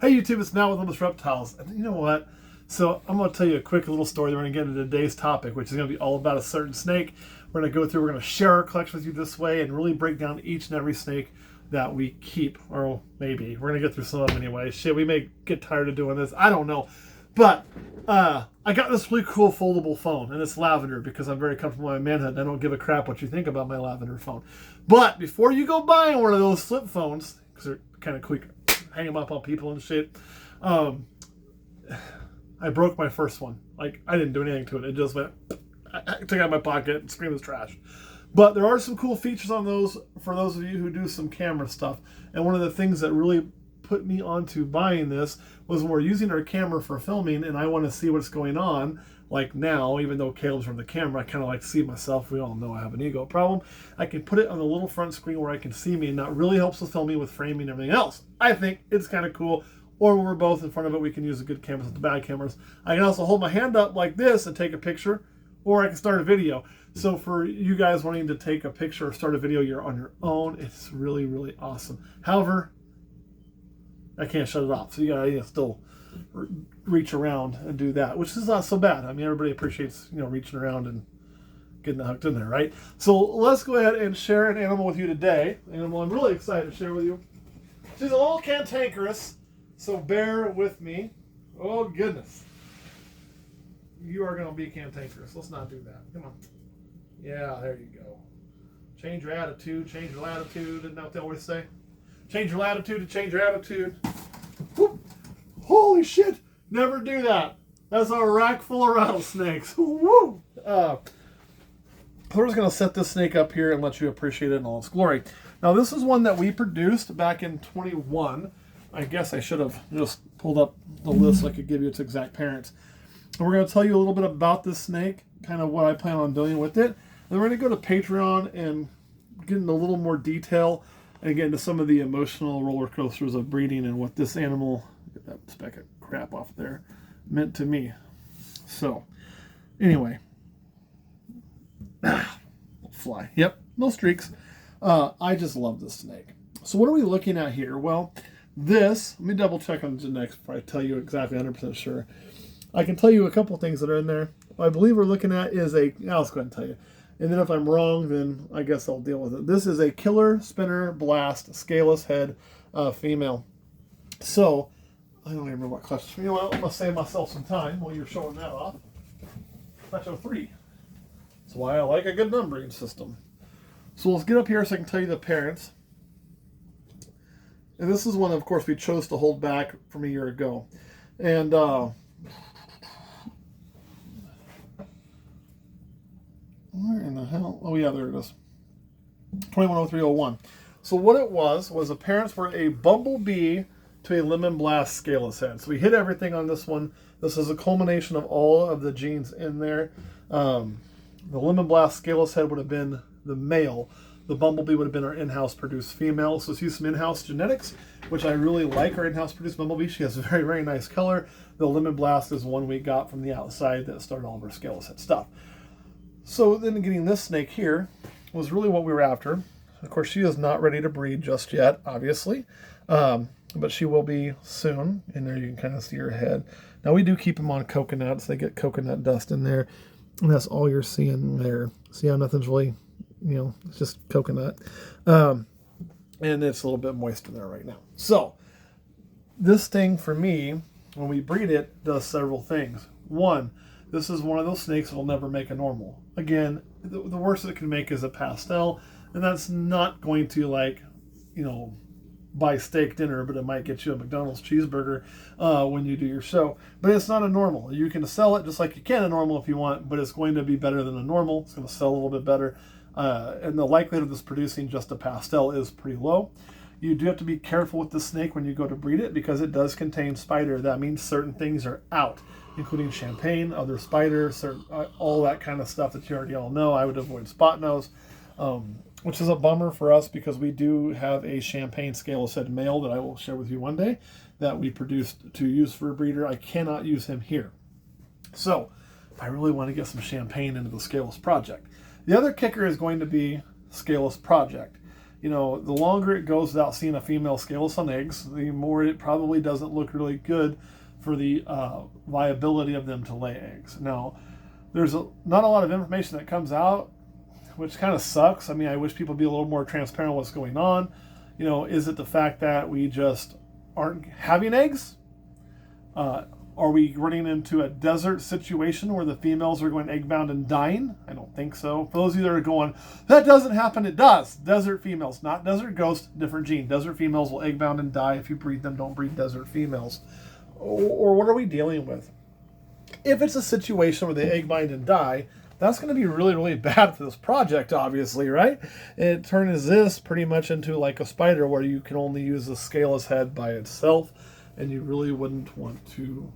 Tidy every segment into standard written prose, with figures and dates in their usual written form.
Hey YouTube, it's Now with Littlest Reptiles. And you know what? So I'm going to tell you a quick little story. Then we're going to get into today's topic, which is going to be all about a certain snake. We're going to go through, we're going to share our collection with you this way and really break down each and every snake that we keep. Or maybe. We're going to get through some of them anyway. Shit, we may get tired of doing this. I don't know. But I got this really cool foldable phone, and it's lavender because I'm very comfortable in my manhood and I don't give a crap what you think about my lavender phone. But before you go buying one of those flip phones, because they're kind of quick, hang them up on people and shit. I broke my first one. Like, I didn't do anything to it. It just went, I took it out of my pocket and screamed it was trash. But there are some cool features on those for those of you who do some camera stuff. And one of the things that really put me onto buying this was when we're using our camera for filming and I want to see what's going on. Like now, even though Caleb's from the camera, I kind of like to see myself. We all know I have an ego problem. I can put it on the little front screen where I can see me, and that really helps with filming, with framing, and everything else. I think it's kind of cool. Or when we're both in front of it, we can use the good cameras with the bad cameras. I can also hold my hand up like this and take a picture, or I can start a video. So for you guys wanting to take a picture or start a video, you're on your own. It's really, really awesome. However, I can't shut it off. So you gotta still reach around and do that, which is not so bad. I mean, everybody appreciates, reaching around and getting hooked in there, right? So let's go ahead and share an animal with you today. Animal I'm really excited to share with you. She's a little cantankerous, so bear with me. Oh goodness. You are going to be cantankerous. Let's not do that. Come on. Yeah, there you go. Change your attitude, change your latitude. Isn't that what they always say? Change your latitude to change your attitude. Whoop. Holy shit! Never do that. That's a rack full of rattlesnakes. Woo! We're just going to set this snake up here and let you appreciate it in all its glory. Now, this is one that we produced back in 21. I guess I should have just pulled up the list so I could give you its exact parents. And we're going to tell you a little bit about this snake, kind of what I plan on doing with it. And we're going to go to Patreon and get into a little more detail and get into some of the emotional roller coasters of breeding and what this animal, get that speck of crap off there, meant to me. So, anyway. Fly. Yep, no streaks. I just love this snake. So what are we looking at here? Well, this, let me double check on the genetics before I tell you exactly 100% sure. I can tell you a couple things that are in there. What I believe we're looking at is a, I'll just go ahead and tell you. And then if I'm wrong, then I guess I'll deal with it. This is a killer spinner blast scaleless head female. So, I don't even remember what clutch. You know what, I'm going to save myself some time while you're showing that off. Clutch 03. That's why I like a good numbering system. So let's get up here so I can tell you the parents. And this is one, of course, we chose to hold back from a year ago. And where in the hell? Oh yeah, there it is. 210301. So what it was the parents were a bumblebee to a lemon blast scaleless head. So we hit everything on this one. This is a culmination of all of the genes in there. The lemon blast scaleless head would have been the male. The bumblebee would have been our in-house produced female. So let's use some in-house genetics, which I really like. Our in-house produced bumblebee, she has a very, very nice color. The lemon blast is one we got from the outside that started all of our scaleless head stuff. So then getting this snake here was really what we were after. Of course, she is not ready to breed just yet, obviously. But she will be soon. And there you can kind of see her head. Now we do keep them on coconuts. They get coconut dust in there. And that's all you're seeing there. See how nothing's really, it's just coconut. And it's a little bit moist in there right now. So, this thing for me, when we breed it, does several things. One, this is one of those snakes that will never make a normal. Again, the worst it can make is a pastel. And that's not going to, buy steak dinner, but it might get you a McDonald's cheeseburger when you do your show. But it's not a normal. You can sell it just like you can a normal if you want, but it's going to be better than a normal. It's going to sell a little bit better. And the likelihood of this producing just a pastel is pretty low. You do have to be careful with the snake when you go to breed it because it does contain spider. That means certain things are out, including champagne, other spider, all that kind of stuff that you already all know. I would avoid spot nose. Which is a bummer for us because we do have a champagne scaleless head male that I will share with you one day that we produced to use for a breeder. I cannot use him here. So, if I really want to get some champagne into the scaleless project. The other kicker is going to be scaleless project. You know, the longer it goes without seeing a female scaleless on eggs, the more it probably doesn't look really good for the viability of them to lay eggs. Now, there's not a lot of information that comes out, which kind of sucks. I mean, I wish people would be a little more transparent on what's going on. You know, is it the fact that we just aren't having eggs? Are we running into a desert situation where the females are going egg bound and dying? I don't think so. For those of you that are going, that doesn't happen, it does. Desert females, not desert ghosts, different gene. Desert females will egg bound and die. If you breed them, don't breed desert females. Or what are we dealing with? If it's a situation where they egg bind and die, that's going to be really, really bad for this project, obviously, right? It turns this pretty much into like a spider where you can only use the scaleless head by itself, and you really wouldn't want to,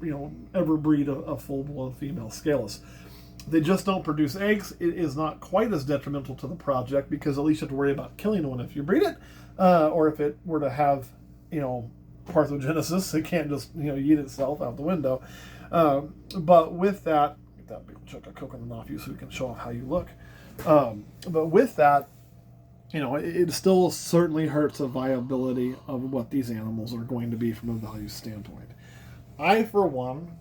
you know, ever breed a full-blown female scaleless. They just don't produce eggs. It is not quite as detrimental to the project because at least you have to worry about killing one if you breed it, or if it were to have, you know, parthenogenesis, it can't just, you know, eat itself out the window. But with that, get that big chunk of coconut off you so we can show off how you look. But with that, you know, it still certainly hurts the viability of what these animals are going to be from a value standpoint. I, for one,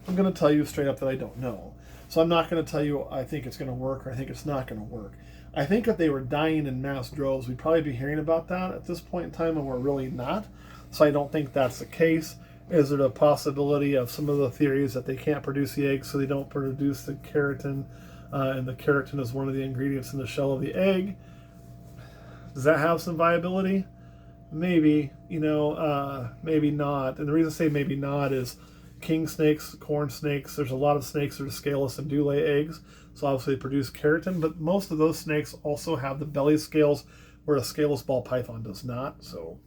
I'm going to tell you straight up that I don't know. So I'm not going to tell you I think it's going to work or I think it's not going to work. I think if they were dying in mass droves, we'd probably be hearing about that at this point in time, and we're really not. So I don't think that's the case. Is it a possibility of some of the theories that they can't produce the egg, so they don't produce the keratin, and the keratin is one of the ingredients in the shell of the egg? Does that have some viability? Maybe, you know, maybe not. And the reason I say maybe not is king snakes, corn snakes, there's a lot of snakes that are scaleless and do lay eggs, so obviously they produce keratin, but most of those snakes also have the belly scales where a scaleless ball python does not. So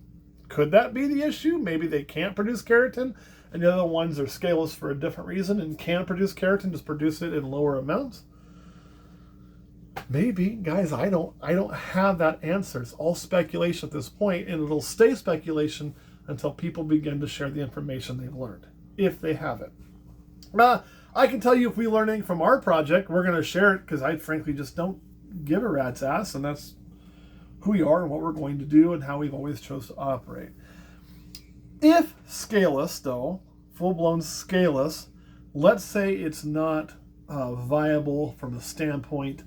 could that be the issue? Maybe they can't produce keratin, and the other ones are scaleless for a different reason and can produce keratin, just produce it in lower amounts. Maybe, guys, I don't have that answer. It's all speculation at this point, and it'll stay speculation until people begin to share the information they've learned, if they have it. I can tell you if we learn anything from our project, we're going to share it, because I frankly just don't give a rat's ass, and that's who we are and what we're going to do and how we've always chose to operate. If scaleless, though, full-blown scaleless, let's say it's not viable from the standpoint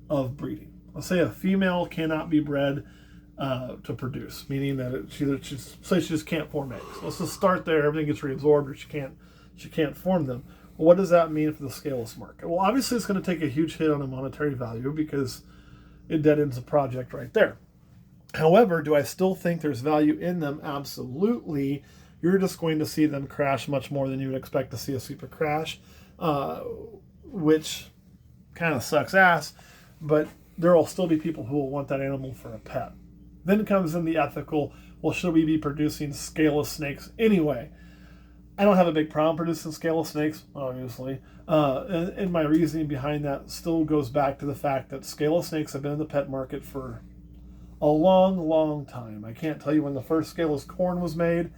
of breeding. Let's say a female cannot be bred to produce, meaning that she just can't form eggs. Let's just start there. Everything gets reabsorbed, or she can't form them. Well, what does that mean for the scaleless market? Well, obviously it's going to take a huge hit on the monetary value because it dead ends the project right there. However, do I still think there's value in them? Absolutely. You're just going to see them crash much more than you would expect to see a super crash, which kind of sucks ass. But there will still be people who will want that animal for a pet. Then comes in the ethical, well, should we be producing scaleless snakes anyway? I don't have a big problem producing scaleless snakes, obviously. And my reasoning behind that still goes back to the fact that scaleless snakes have been in the pet market for a long, long time. I can't tell you when the first scaleless corn was made,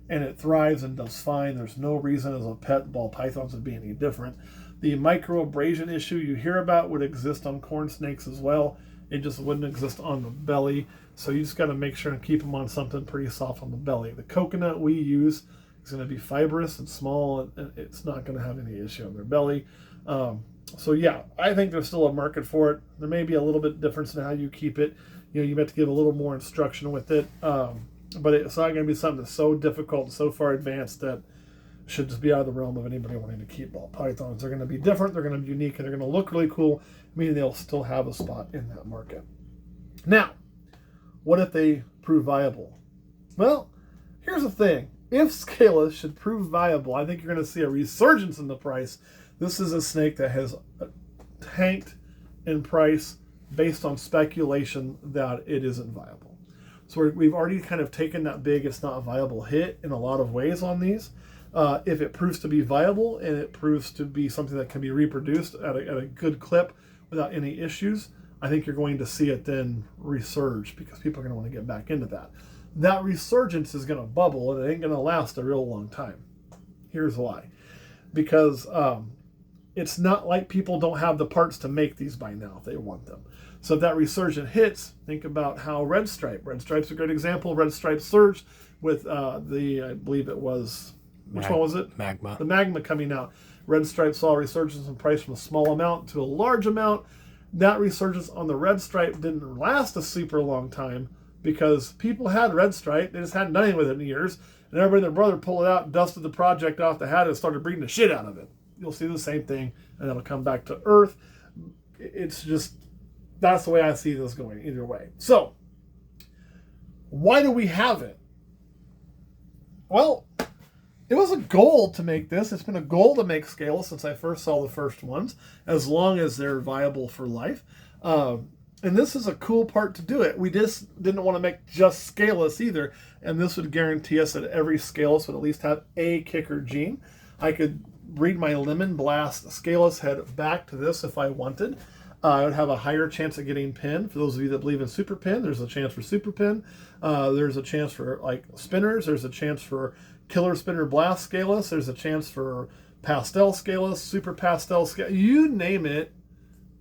and it thrives and does fine. There's no reason as a pet ball pythons would be any different. The microabrasion issue you hear about would exist on corn snakes as well. It just wouldn't exist on the belly. So you just got to make sure and keep them on something pretty soft on the belly. The coconut we use is going to be fibrous and small, and it's not going to have any issue on their belly. So yeah, I think there's still a market for it. There may be a little bit difference in how you keep it. You know, you have to give a little more instruction with it. But it's not going to be something that's so difficult and so far advanced that should just be out of the realm of anybody wanting to keep ball pythons. They're going to be different, they're going to be unique, and they're going to look really cool, meaning they'll still have a spot in that market. Now, what if they prove viable? Well, here's the thing. If Scaleless should prove viable, I think you're going to see a resurgence in the price. This is a snake that has tanked in price based on speculation that it isn't viable. So we've already kind of taken that big it's not viable hit in a lot of ways on these. If it proves to be viable and it proves to be something that can be reproduced at a good clip without any issues, I think you're going to see it then resurge because people are going to want to get back into that. That resurgence is going to bubble and it ain't going to last a real long time. Here's why. Because it's not like people don't have the parts to make these by now if they want them. So if that resurgent hits, think about how Red Stripe's a great example. Red Stripe surged with I believe it was, which one was it? Magma. The Magma coming out. Red Stripe saw a resurgence in price from a small amount to a large amount. That resurgence on the Red Stripe didn't last a super long time because people had Red Stripe. They just hadn't done anything with it in years. And everybody and their brother pulled it out, dusted the project off the hat, and started breeding the shit out of it. You'll see the same thing, and it'll come back to Earth. It's just, that's the way I see this going, either way. So, why do we have it? Well, it was a goal to make this. It's been a goal to make Scaleless since I first saw the first ones, as long as they're viable for life. And this is a cool part to do it. We just didn't want to make just Scaleless either, and this would guarantee us that every Scaleless would at least have a kicker gene. I could breed my Lemon Blast Scaleless head back to this if I wanted. I would have a higher chance of getting pin. For those of you that believe in super pin, there's a chance for super pin. There's a chance for like spinners. There's a chance for Killer Spinner Blast Scaleless. There's a chance for Pastel Scaleless, Super Pastel Scaleless. You name it,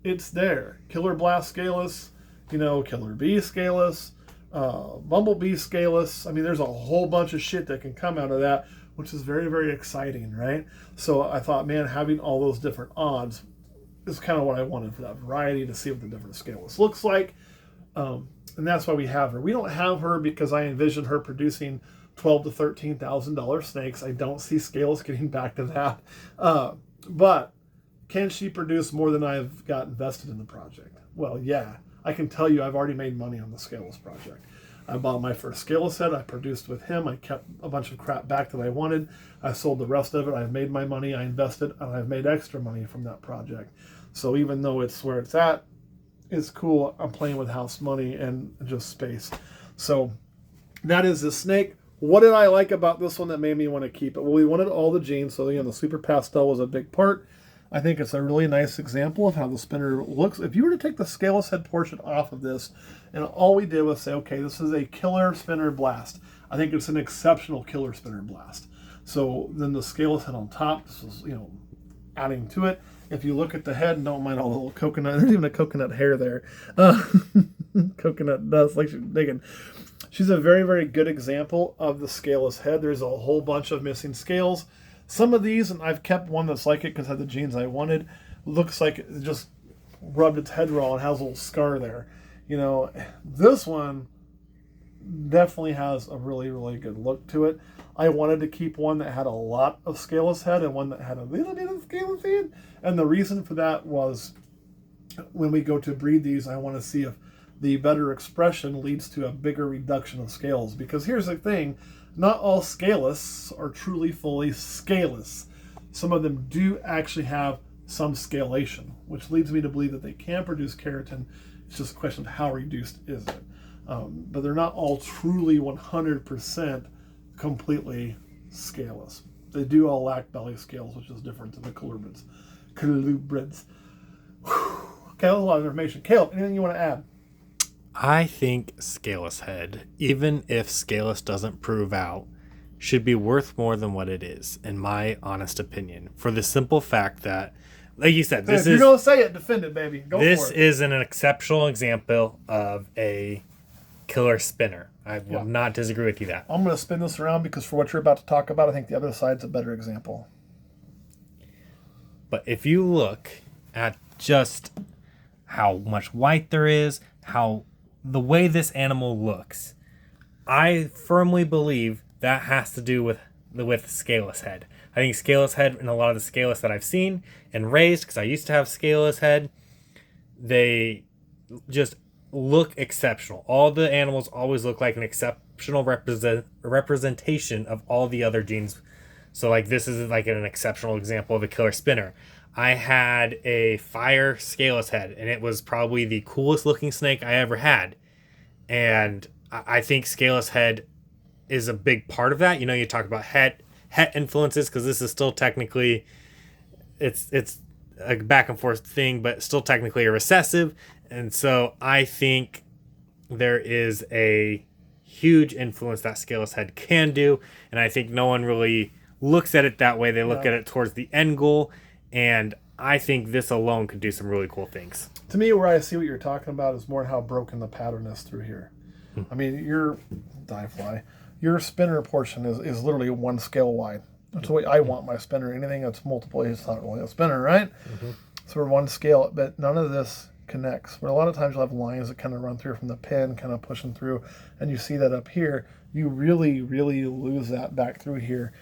it's there. Killer Blast Scaleless, Killer Bee Scaleless, Bumblebee Scaleless. I mean, there's a whole bunch of shit that can come out of that, which is very, very exciting, right? So I thought, man, having all those different odds is kind of what I wanted for that variety, to see what the different Scaleless looks like. And that's why we have her. We don't have her because I envision her producing $12,000 to $13,000 snakes. I don't see Scaleless getting back to that. But can she produce more than I've got invested in the project? Well, yeah. I can tell you I've already made money on the Scaleless project. I bought my first Scaleless head. I produced with him. I kept a bunch of crap back that I wanted. I sold the rest of it. I've made my money. I invested, and I've made extra money from that project. So even though it's where it's at, it's cool. I'm playing with house money and just space. So that is the snake. What did I like about this one that made me want to keep it? Well, we wanted all the genes. So the Super Pastel was a big part. I think it's a really nice example of how the spinner looks. If you were to take the Scaleless head portion off of this, and all we did was say, okay, this is a Killer Spinner Blast. I think it's an exceptional Killer Spinner Blast. So then the Scaleless head on top, this is, adding to it. If you look at the head, and don't mind all the little coconut, there's even a coconut hair there. Coconut dust, like she's digging. She's a very, very good example of the Scaleless head. There's a whole bunch of missing scales. Some of these, and I've kept one that's like it because it had the genes I wanted, looks like it just rubbed its head raw and has a little scar there. This one definitely has a really, really good look to it. I wanted to keep one that had a lot of Scaleless head and one that had a little bit of Scaleless head. And the reason for that was when we go to breed these, I want to see if the better expression leads to a bigger reduction of scales. Because here's the thing, not all Scaleless are truly fully scaleless. Some of them do actually have some scalation, which leads me to believe that they can produce keratin. It's just a question of how reduced is it. But they're not all truly 100% completely scaleless. They do all lack belly scales, which is different than the colubrids. Okay, that was a lot of information. Caleb, anything you want to add? I think Scaleless head, even if Scaleless doesn't prove out, should be worth more than what it is, in my honest opinion. For the simple fact that, like you said, if you're going to say it, defend it, baby. Go for it. This is an exceptional example of a killer spinner. I will not disagree with you that. I'm going to spin this around because for what you're about to talk about, I think the other side's a better example. But if you look at just how much white there is, how the way this animal looks, I firmly believe that has to do with Scaleless head. I think Scaleless head, and a lot of the Scaleless that I've seen and raised, because I used to have Scaleless head, they just look exceptional. All the animals always look like an exceptional representation of all the other genes. So like this is like an exceptional example of a killer spinner. I had a fire Scaleless head, and it was probably the coolest looking snake I ever had. And I think Scaleless head is a big part of that. You talk about het influences, because this is still technically, it's a back and forth thing, but still technically a recessive. And so I think there is a huge influence that Scaleless head can do. And I think no one really looks at it that way. They look at it towards the end goal. And I think this alone could do some really cool things. To me, where I see what you're talking about is more how broken the pattern is through here. I mean, your die fly, your spinner portion is literally 1 scale wide. That's the way I want my spinner. Anything that's multiple, it's not really a spinner, right? So we're 1 scale, but none of this connects. But a lot of times you'll have lines that kind of run through from the pin, kind of pushing through, and you see that up here. You really, really lose that back through here,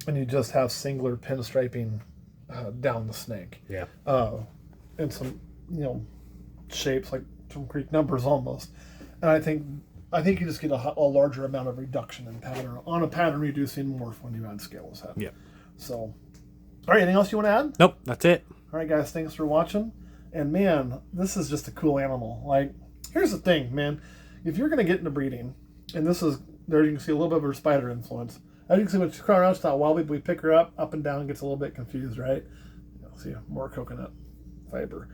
and you just have singular pinstriping down the snake. Yeah. And some, shapes like some Greek numbers almost. And I think you just get a larger amount of reduction in pattern on a pattern reducing morph when you add Scaleless head. Yeah. So, all right, anything else you want to add? Nope, that's it. All right, guys, thanks for watching. And man, this is just a cool animal. Like, here's the thing, man. If you're going to get into breeding, and this is, there you can see a little bit of her spider influence. As you can see, when she's crawling around, she's not wobbly, but we pick her up and down, and gets a little bit confused, right? See, more coconut fiber.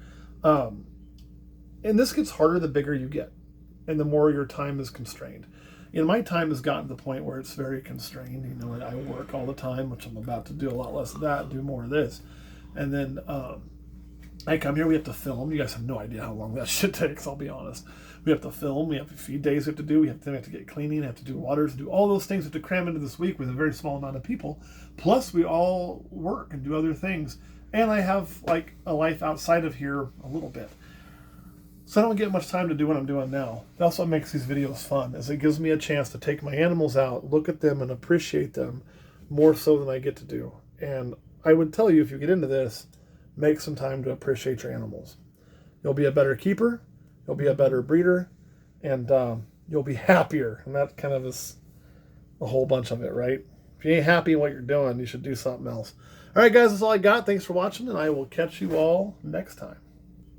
And this gets harder the bigger you get, and the more your time is constrained. My time has gotten to the point where it's very constrained. I work all the time, which I'm about to do a lot less of that, do more of this. And then I come here, we have to film. You guys have no idea how long that shit takes, I'll be honest. We have to film, we have feed days we have to do, we have to get cleaning, we have to do waters, do all those things we have to cram into this week with a very small amount of people. Plus, we all work and do other things. And I have, like, a life outside of here a little bit. So I don't get much time to do what I'm doing now. That's what makes these videos fun, is it gives me a chance to take my animals out, look at them, and appreciate them more so than I get to do. And I would tell you, if you get into this, make some time to appreciate your animals. You'll be a better keeper, you'll be a better breeder, and you'll be happier. And that kind of is a whole bunch of it, right? If you ain't happy in what you're doing, you should do something else. All right, guys, that's all I got. Thanks for watching, and I will catch you all next time.